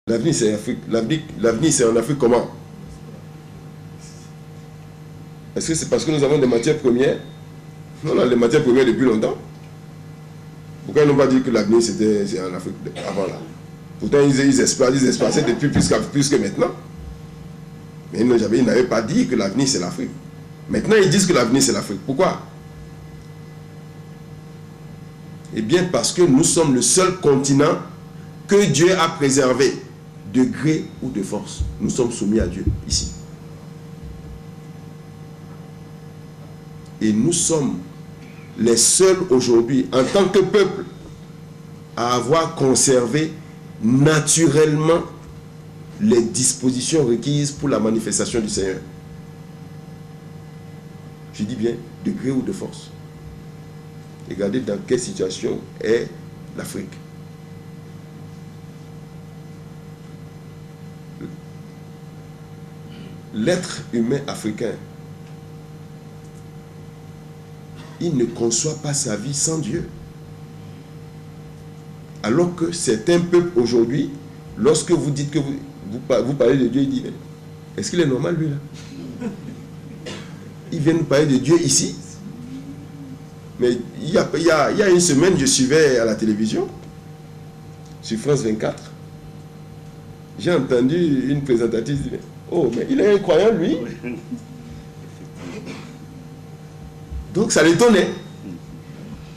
L'avenir, c'est l'Afrique. L'avenir, c'est en Afrique comment? Est-ce que c'est parce que nous avons des matières premières? Non, non, les matières premières depuis longtemps. Pourquoi ils n'ont pas dit que l'avenir, c'était en Afrique avant là? Pourtant, ils espéraient depuis plus que maintenant. Mais ils n'avaient pas dit que l'avenir, c'est l'Afrique. Maintenant, ils disent que l'avenir, c'est l'Afrique. Pourquoi? Eh bien, parce que nous sommes le seul continent que Dieu a préservé, de gré ou de force. Nous sommes soumis à Dieu, ici. Et nous sommes les seuls aujourd'hui, en tant que peuple, à avoir conservé naturellement les dispositions requises pour la manifestation du Seigneur. Je dis bien, de gré ou de force. Regardez dans quelle situation est l'Afrique. L'être humain africain, il ne conçoit pas sa vie sans Dieu. Alors que certains peuples aujourd'hui, lorsque vous dites que vous parlez de Dieu, il dit, est-ce qu'il est normal lui là? Il vient nous parler de Dieu ici. Mais il y a une semaine, je suivais à la télévision, sur France 24, j'ai entendu une présentatrice dire, oh, mais il est incroyant lui. Donc ça l'étonnait.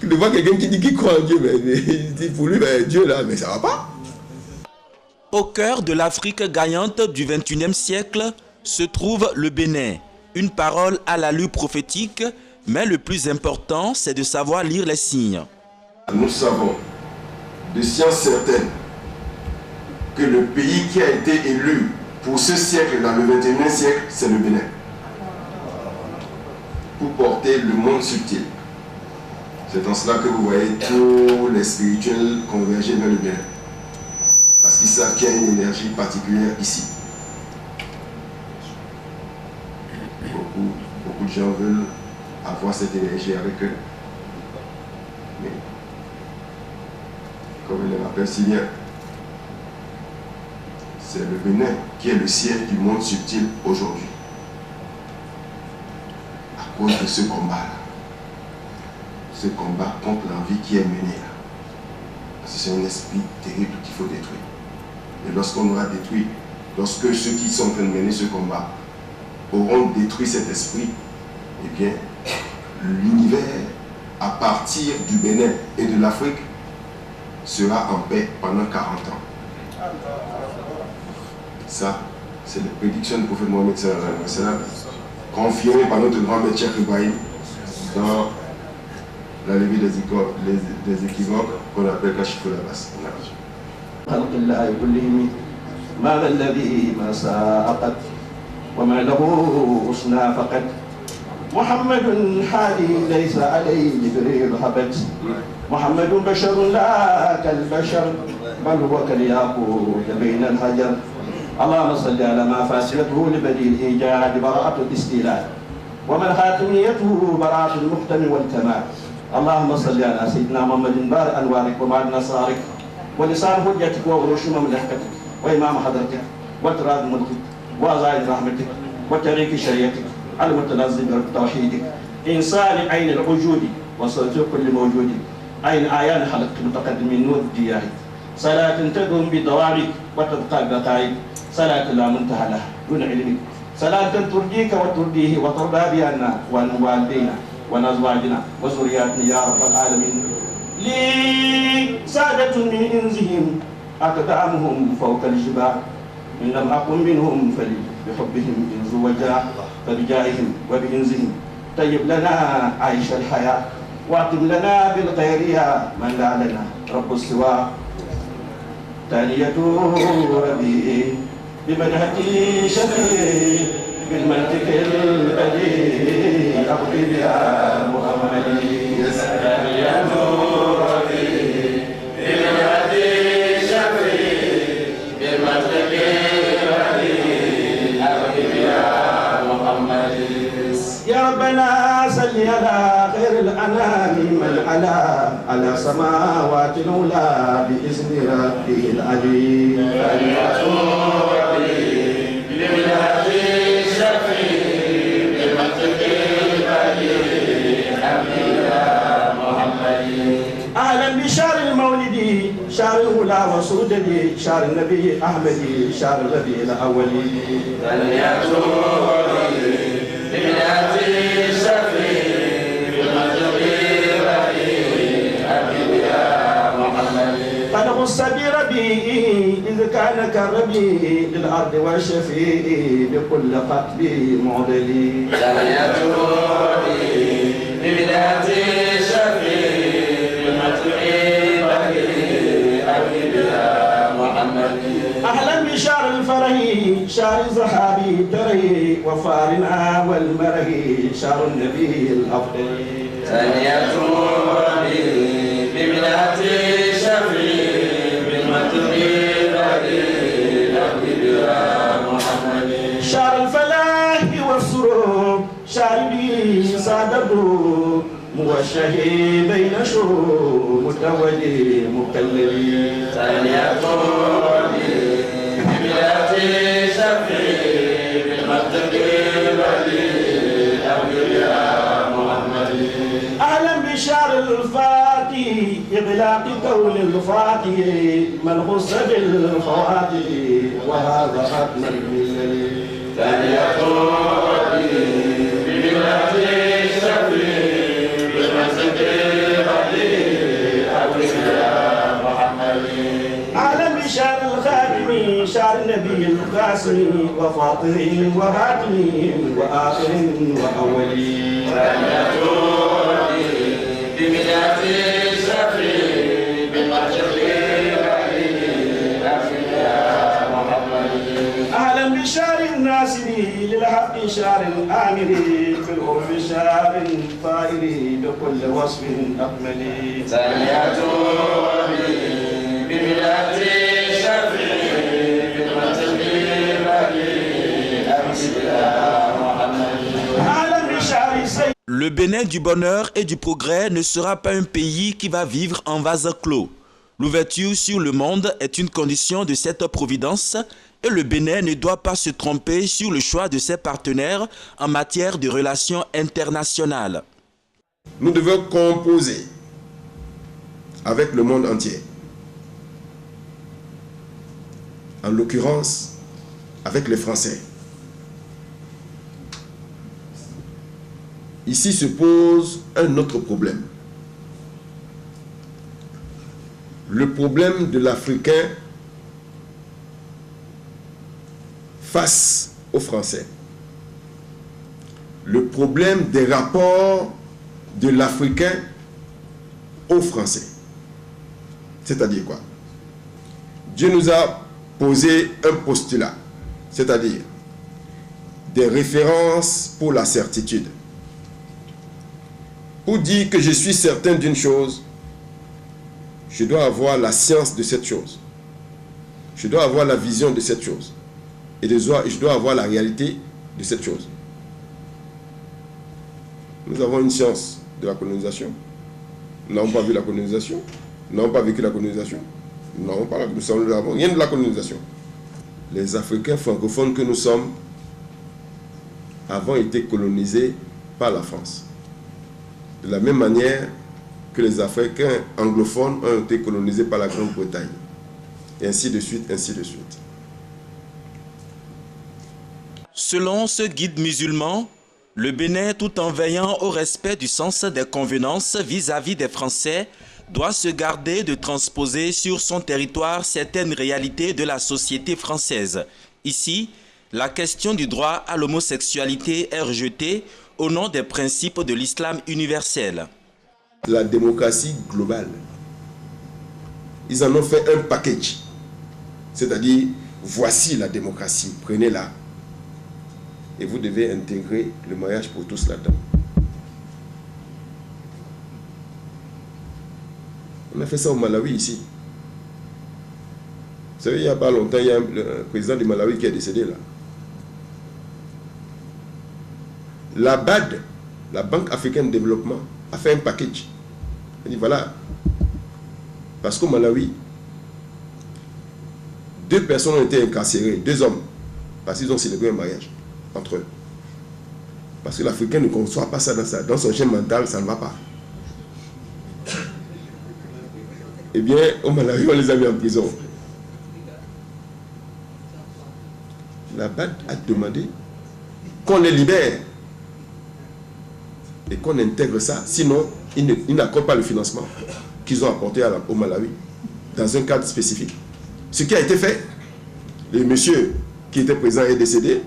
De voir quelqu'un qui dit qu'il croit en Dieu, mais pour lui, Dieu là, mais ça va pas. Au cœur de l'Afrique gagnante du XXIe siècle se trouve le Bénin. Une parole à l'allure prophétique, mais le plus important, c'est de savoir lire les signes. Nous savons de science certaine que le pays qui a été élu pour ce siècle, dans le XXIe siècle, c'est le Bénin. Pour porter le monde subtil. C'est en cela que vous voyez tous les spirituels converger vers le Bénin. Parce qu'ils savent qu'il y a une énergie particulière ici. Beaucoup de gens veulent avoir cette énergie avec eux. Mais, comme il le rappelle si bien, c'est le Bénin qui est le siège du monde subtil aujourd'hui. À cause de ce combat-là. Ce combat contre l'envie qui est mené là. Parce que c'est un esprit terrible qu'il faut détruire. Et lorsqu'on aura détruit, lorsque ceux qui sont en train de mener ce combat auront détruit cet esprit, eh bien, l'univers, à partir du Bénin et de l'Afrique, sera en paix pendant 40 ans. Ça, c'est la prédiction du prophète Mohammed sallallahu alayhi wa sallam, confirmée par notre grand maître Cheikh Ibrahim dans la levée des équivoques qu'on appelle Kashiful Abbas. خلق الله كلهم ما ذا الذي ما ساقت وما له حسنى فقط محمد حالي ليس عليه جبريل هبت محمد بشر لا كالبشر بل هو كالياقوت بين الحجر اللهم صل على ما فاسلته لبديع الايجاد براءة الاستيلاد ومن خاتميته براءة المحتم والكمال اللهم صل على سيدنا محمد بارئ انوارك ومعدن اسرارك ولسان حجتك وعروش مملكتك وإمام حضرتك وتراد ملكك وأزايد رحمتك وطريق شريعتك المتنزل بتوحيدك إنسان عين الوجود وصوت كل موجود عين آيان خلقت متقدم من نور الدياهي صلاة تدوم بدوامك وتبقى بقائك صلاة لا منتهى لها دون علمك صلاة ترضيك وترضيه وترضى بأننا والدينا ونزواجنا وذرياتنا يا رب العالمين لي سادة من إنزهم أقدامهم فوق الجبال إن لم أقم منهم فلي بحبهم إنز وجاء فبجائهم وبإنزهم طيب لنا عيش الحياة واعتم لنا بالخير يا من لا لنا رب السواء تانية ربي بمنهتي شفيع بالمنطق البديع أقضي يا محمد تانية يا ربنا صل على خير الأنام من على سماوات الأولى بإذن ربه العليم سودني شعر النبي أحمدي شعر النبي الأولي ثانية بمنات الشفيع قد غص بربي إذ كان كربي للأرض والشفيع بكل قطب معضلي ثانية بمنات الشفيع أهلا بشعر الفرح شعر الزحابي تري وفارنا والمره شعر النبي الأفضل ثانية بمنات الشفيع شعر الفلاح والسرور شعر بي سادته موشه بين شهور متوجه مكلل ثانية بمنات الشفيع أهلا بشعر الفاتي إغلاق كون الفاتي من خص بالفواتح وهذا ختم الملل ثانية بمنات الشفيع أهلا بشعر الخاتم شعر النبي القاسم وفاطر وهاتم وآخر وأول بمنات الشفيع أهلا بشعر الناصر للحق شعر آمر في العرف شعر طائر بكل وصف أكمل ثانية بمنات الشفيع أهلا بشعر سيد. Le Bénin du bonheur et du progrès ne sera pas un pays qui va vivre en vase clos. L'ouverture sur le monde est une condition de cette providence et le Bénin ne doit pas se tromper sur le choix de ses partenaires en matière de relations internationales. Nous devons composer avec le monde entier. En l'occurrence, avec les Français. Ici se pose un autre problème. Le problème de l'Africain face aux Français. Le problème des rapports de l'Africain aux Français. C'est-à-dire quoi? Dieu nous a posé un postulat, c'est-à-dire des références pour la certitude. Pour dire que je suis certain d'une chose, je dois avoir la science de cette chose. Je dois avoir la vision de cette chose. Et je dois avoir la réalité de cette chose. Nous avons une science de la colonisation. Nous n'avons pas vu la colonisation. Nous n'avons pas vécu la colonisation. Nous n'avons rien de la colonisation. Les Africains francophones que nous sommes avons été colonisés par la France. De la même manière que les Africains anglophones ont été colonisés par la Grande-Bretagne. Et ainsi de suite, ainsi de suite. Selon ce guide musulman, le Bénin, tout en veillant au respect du sens des convenances vis-à-vis des Français, doit se garder de transposer sur son territoire certaines réalités de la société française. Ici, la question du droit à l'homosexualité est rejetée au nom des principes de l'islam universel. La démocratie globale, ils en ont fait un package. C'est-à-dire, voici la démocratie, prenez-la. Et vous devez intégrer le mariage pour tous là-dedans. On a fait ça au Malawi ici. Vous savez, il n'y a pas longtemps, il y a un président du Malawi qui est décédé là. La BAD, la Banque africaine de développement, a fait un package. Elle dit voilà, parce qu'au Malawi, 2 personnes ont été incarcérées, 2 hommes, parce qu'ils ont célébré un mariage entre eux. Parce que l'Africain ne conçoit pas ça dans son schéma mental, ça ne va pas. Eh bien, au Malawi, on les a mis en prison. la BAD a demandé qu'on les libère et qu'on intègre ça, sinon ils n'accordent pas le financement qu'ils ont apporté au Malawi dans un cadre spécifique. Ce qui a été fait, le monsieur qui était président est décédé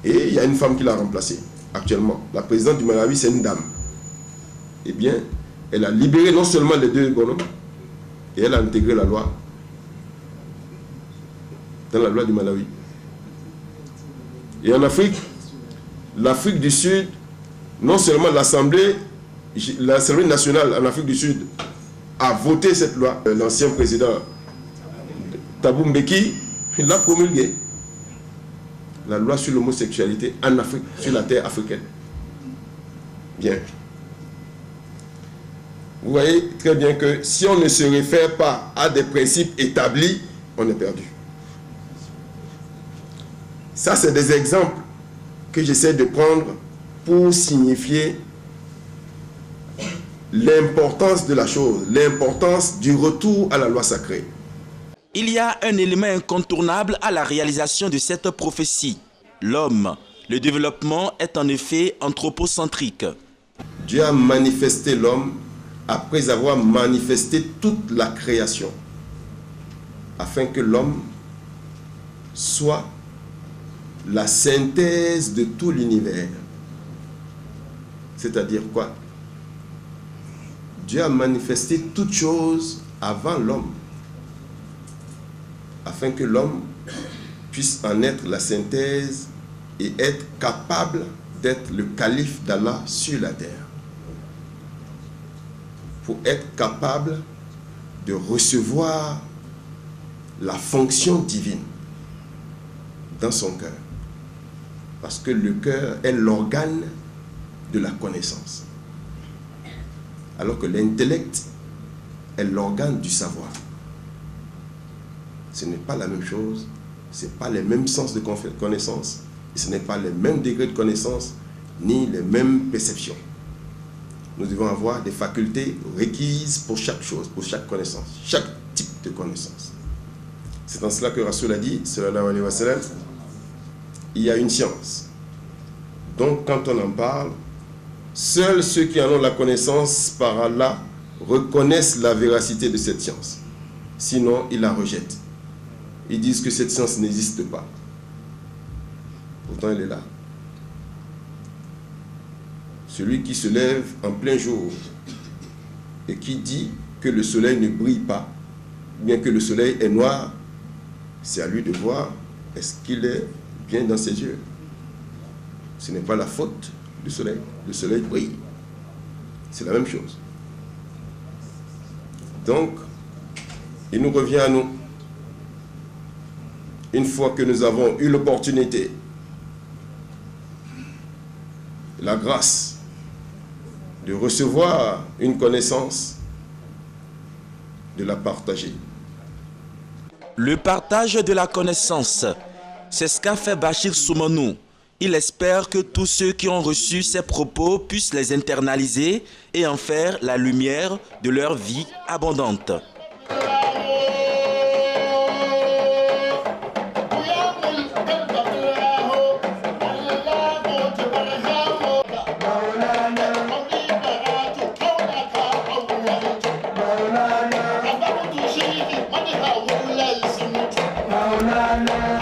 et il y a une femme qui l'a remplacé actuellement. La présidente du Malawi, c'est une dame. Eh bien, elle a libéré non seulement les deux bonhommes, et elle a intégré la loi dans la loi du Malawi. Et en Afrique, l'Afrique du Sud, non seulement l'Assemblée nationale en Afrique du Sud a voté cette loi, l'ancien président Thabo Mbeki l'a promulguée, la loi sur l'homosexualité en Afrique, sur la terre africaine. Bien. Vous voyez très bien que si on ne se réfère pas à des principes établis, on est perdu. Ça, c'est des exemples que j'essaie de prendre pour signifier l'importance de la chose, l'importance du retour à la loi sacrée. Il y a un élément incontournable à la réalisation de cette prophétie, l'homme. Le développement est en effet anthropocentrique. Dieu a manifesté l'homme après avoir manifesté toute la création, afin que l'homme soit la synthèse de tout l'univers. C'est-à-dire quoi? Dieu a manifesté toutes choses avant l'homme, afin que l'homme puisse en être la synthèse et être capable d'être le calife d'Allah sur la terre. Pour être capable de recevoir la fonction divine dans son cœur. Parce que le cœur est l'organe de la connaissance. Alors que l'intellect est l'organe du savoir. Ce n'est pas la même chose, ce n'est pas les mêmes sens de connaissance, et ce n'est pas les mêmes degrés de connaissance, ni les mêmes perceptions. Nous devons avoir des facultés requises pour chaque chose, pour chaque connaissance, chaque type de connaissance. C'est en cela que Rasoul a dit, sallallahu alayhi wa sallam, il y a une science. Donc quand on en parle, seuls ceux qui en ont la connaissance par Allah reconnaissent la véracité de cette science. Sinon, ils la rejettent. Ils disent que cette science n'existe pas. Pourtant, elle est là. Celui qui se lève en plein jour et qui dit que le soleil ne brille pas, bien que le soleil est noir, c'est à lui de voir est-ce qu'il est bien dans ses yeux. Ce n'est pas la faute du soleil. Le soleil brille. C'est la même chose. Donc, il nous revient à nous, une fois que nous avons eu l'opportunité, la grâce de recevoir une connaissance, de la partager. Le partage de la connaissance, c'est ce qu'a fait Bachir Soumanou. Il espère que tous ceux qui ont reçu ces propos puissent les internaliser et en faire la lumière de leur vie abondante. Maulana